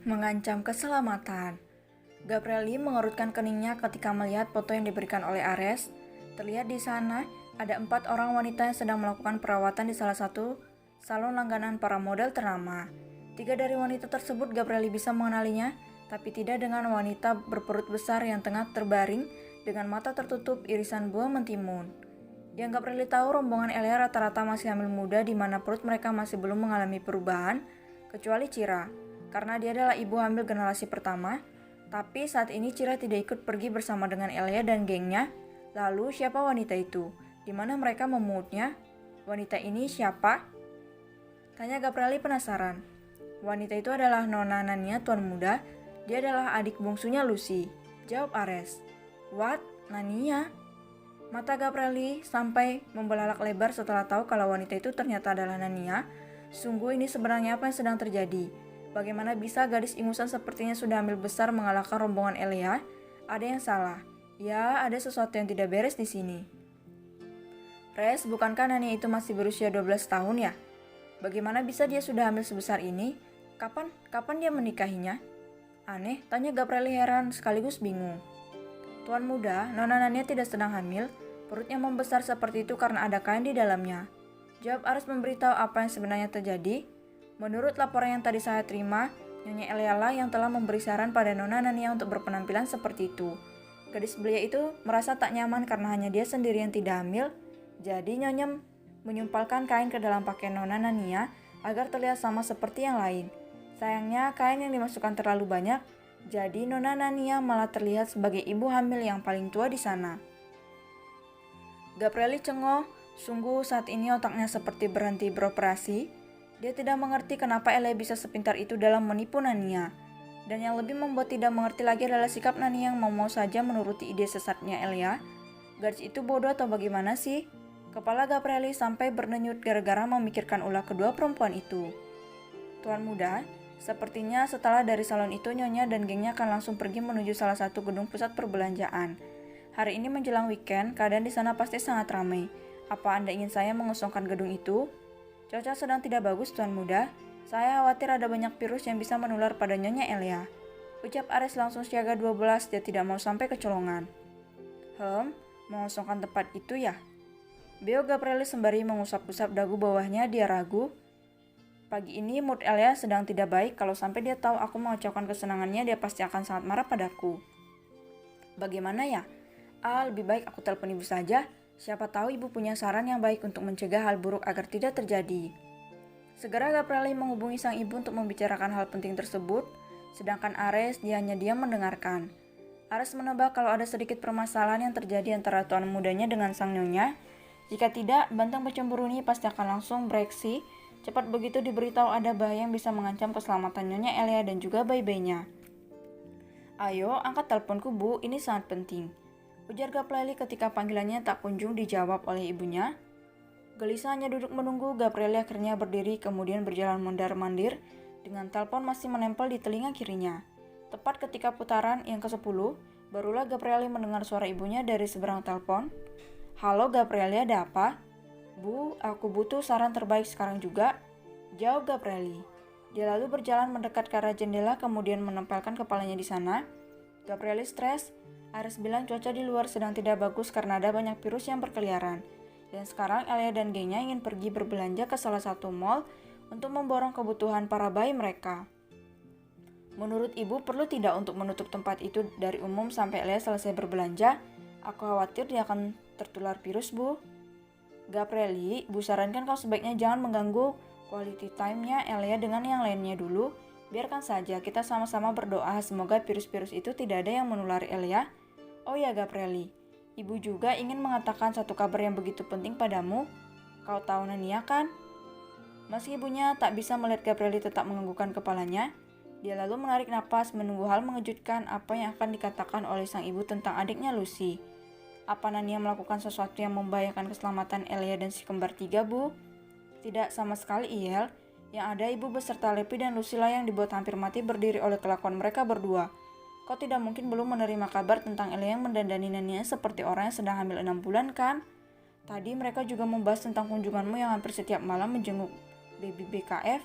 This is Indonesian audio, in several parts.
mengancam keselamatan. Gabrieli mengerutkan keningnya ketika melihat foto yang diberikan oleh Ares. Terlihat di sana ada 4 orang wanita yang sedang melakukan perawatan di salah satu salon langganan para model ternama. 3 dari wanita tersebut Gabrieli bisa mengenalinya, tapi tidak dengan wanita berperut besar yang tengah terbaring dengan mata tertutup irisan buah mentimun. Yang Gabrieli tahu, rombongan Elia rata-rata masih hamil muda di mana perut mereka masih belum mengalami perubahan, kecuali Cira, karena dia adalah ibu hamil generasi pertama. Tapi saat ini Cira tidak ikut pergi bersama dengan Elia dan gengnya. Lalu siapa wanita itu? Di mana mereka memungutnya? Wanita ini siapa? Tanya Gabrieli penasaran. Wanita itu adalah Nona Nania, tuan muda. Dia adalah adik bungsunya Lucy. Jawab Ares. What? Nania? Mata Gabrieli sampai membelalak lebar setelah tahu kalau wanita itu ternyata adalah Nania. Sungguh ini sebenarnya apa yang sedang terjadi? Bagaimana bisa gadis ingusan sepertinya sudah hamil besar mengalahkan rombongan Elia? Ada yang salah. Ya, ada sesuatu yang tidak beres di sini. Res, bukankah Nania itu masih berusia 12 tahun ya? Bagaimana bisa dia sudah hamil sebesar ini? Kapan dia menikahinya? Aneh, tanya Gabrieli heran sekaligus bingung. Tuan muda, Nona Nania tidak sedang hamil. Perutnya membesar seperti itu karena ada kain di dalamnya. Jawab Ares memberitahu apa yang sebenarnya terjadi. Menurut laporan yang tadi saya terima, Nyonya Eliala yang telah memberi saran pada Nona Nania untuk berpenampilan seperti itu. Gadis belia itu merasa tak nyaman karena hanya dia sendiri yang tidak hamil. Jadi Nyonya menyumpalkan kain ke dalam pakaian Nona Nania agar terlihat sama seperti yang lain. Sayangnya kain yang dimasukkan terlalu banyak. Jadi Nona Nania malah terlihat sebagai ibu hamil yang paling tua di sana. Gabrieli cengok, sungguh saat ini otaknya seperti berhenti beroperasi. Dia tidak mengerti kenapa Elia bisa sepintar itu dalam menipu Nania. Dan yang lebih membuat tidak mengerti lagi adalah sikap Nania yang mau saja menuruti ide sesatnya Elia. Gadis itu bodoh atau bagaimana sih? Kepala Gabrieli sampai berdenyut gara-gara memikirkan ulah kedua perempuan itu. Tuan muda, sepertinya setelah dari salon itu Nyonya dan gengnya akan langsung pergi menuju salah satu gedung pusat perbelanjaan. Hari ini menjelang weekend, keadaan di sana pasti sangat ramai. Apa Anda ingin saya mengosongkan gedung itu? Cuaca sedang tidak bagus, tuan muda. Saya khawatir ada banyak virus yang bisa menular pada Nyonya Elia. Ucap Ares langsung siaga 12, dia tidak mau sampai kecolongan. Mengosongkan tempat itu ya? Beo Gabrieli sembari mengusap-usap dagu bawahnya, dia ragu. Pagi ini mood Elia sedang tidak baik. Kalau sampai dia tahu aku mengacaukan kesenangannya, dia pasti akan sangat marah padaku. Bagaimana ya? Lebih baik aku telepon ibu saja. Siapa tahu ibu punya saran yang baik untuk mencegah hal buruk agar tidak terjadi. Segera Gabrieli menghubungi sang ibu untuk membicarakan hal penting tersebut. Sedangkan Ares, dia hanya diam mendengarkan. Ares menebak kalau ada sedikit permasalahan yang terjadi antara tuan mudanya dengan sang nyonya. Jika tidak, banteng pencemburu ini pasti akan langsung bereaksi. Cepat begitu diberitahu ada bahaya yang bisa mengancam keselamatan Nyonya Elia dan juga bayi-bayinya. Ayo, angkat teleponku bu, ini sangat penting. Ujar Gabrieli ketika panggilannya tak kunjung dijawab oleh ibunya. Gelisah hanya duduk menunggu, Gabrieli akhirnya berdiri kemudian berjalan mondar-mandir dengan telepon masih menempel di telinga kirinya. Tepat ketika putaran yang ke-10, barulah Gabrieli mendengar suara ibunya dari seberang telepon. Halo Gabrieli, ada apa? Bu, aku butuh saran terbaik sekarang juga. Jawab Gabrieli. Dia lalu berjalan mendekat ke arah jendela kemudian menempelkan kepalanya di sana. Gabrieli stres. Ares bilang cuaca di luar sedang tidak bagus karena ada banyak virus yang berkeliaran. Dan sekarang Elia dan gengnya ingin pergi berbelanja ke salah satu mall untuk memborong kebutuhan para bayi mereka. Menurut ibu perlu tidak untuk menutup tempat itu dari umum sampai Elia selesai berbelanja? Aku khawatir dia akan tertular virus, bu. Gabrieli, bu sarankan kau sebaiknya jangan mengganggu quality time-nya Elia dengan yang lainnya dulu. Biarkan saja, kita sama-sama berdoa semoga virus-virus itu tidak ada yang menulari Elia. Oh ya Gabrieli, ibu juga ingin mengatakan satu kabar yang begitu penting padamu. Kau tahu Nania kan? Meski ibunya tak bisa melihat Gabrieli tetap menganggukkan kepalanya, dia lalu menarik napas menunggu hal mengejutkan apa yang akan dikatakan oleh sang ibu tentang adiknya Lucy. Apa Nania melakukan sesuatu yang membahayakan keselamatan Elia dan si kembar 3, bu? Tidak sama sekali, Iel. Yang ada ibu beserta Lepi dan Lucilla yang dibuat hampir mati berdiri oleh kelakuan mereka berdua. Kau tidak mungkin belum menerima kabar tentang Elia yang mendandani Nania seperti orang yang sedang hamil 6 bulan, kan? Tadi mereka juga membahas tentang kunjunganmu yang hampir setiap malam menjenguk baby BKF.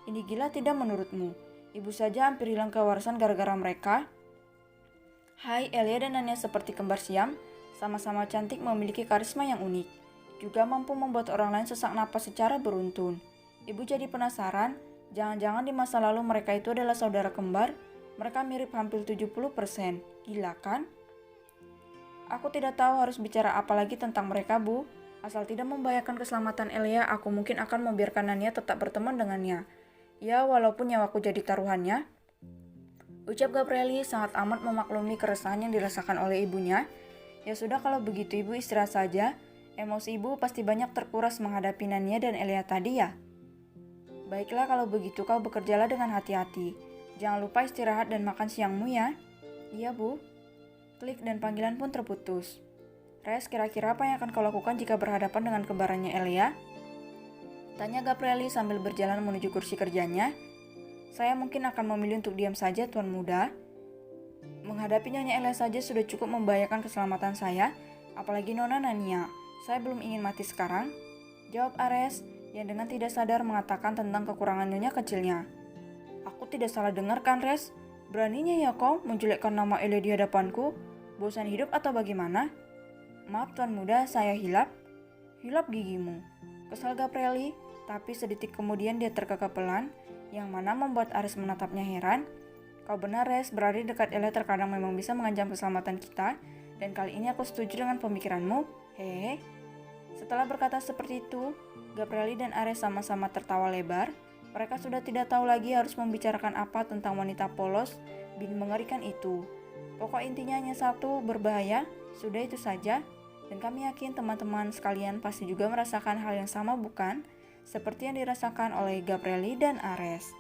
Ini gila tidak menurutmu? Ibu saja hampir hilang kewarasan gara-gara mereka. Hai, Elia dan Anya seperti kembar siam, sama-sama cantik memiliki karisma yang unik. Juga mampu membuat orang lain sesak napas secara beruntun. Ibu jadi penasaran, jangan-jangan di masa lalu mereka itu adalah saudara kembar? Mereka mirip hampir 70%. Gila kan? Aku tidak tahu harus bicara apa lagi tentang mereka, Bu. Asal tidak membahayakan keselamatan Elia, aku mungkin akan membiarkan Anya tetap berteman dengannya. Ya, walaupun nyawaku jadi taruhannya. Ucap Gabrieli sangat amat memaklumi keresahan yang dirasakan oleh ibunya. Ya sudah, kalau begitu ibu istirahat saja. Emosi ibu pasti banyak terkuras menghadapi Nania dan Elia tadi ya. Baiklah, kalau begitu kau bekerjalah dengan hati-hati. Jangan lupa istirahat dan makan siangmu ya. Iya Bu. Klik dan panggilan pun terputus. Res, kira-kira apa yang akan kau lakukan jika berhadapan dengan kembarannya Elia? Tanya Gabrieli sambil berjalan menuju kursi kerjanya. Saya mungkin akan memilih untuk diam saja, Tuan Muda. Menghadapi Nyonya Elia saja sudah cukup membahayakan keselamatan saya, apalagi Nona Nania. Saya belum ingin mati sekarang. Jawab Ares, yang dengan tidak sadar mengatakan tentang kekurangan Nyonya kecilnya. Aku tidak salah dengar kan, Res? Beraninya ya kau menjelekkan nama Elia di hadapanku? Bosan hidup atau bagaimana? Maaf Tuan Muda, saya hilap. Hilap gigimu. Kesal Gabrieli, tapi sedetik kemudian dia terkekeh pelan, yang mana membuat Ares menatapnya heran. Kau benar Res, berada di dekat Elia terkadang memang bisa mengancam keselamatan kita, dan kali ini aku setuju dengan pemikiranmu. Hehe. Setelah berkata seperti itu, Gabrieli dan Ares sama-sama tertawa lebar. Mereka sudah tidak tahu lagi harus membicarakan apa tentang wanita polos bin mengerikan itu. Pokok intinya hanya satu, berbahaya. Sudah itu saja. Dan kami yakin teman-teman sekalian pasti juga merasakan hal yang sama bukan? Seperti yang dirasakan oleh Gabrieli dan Ares.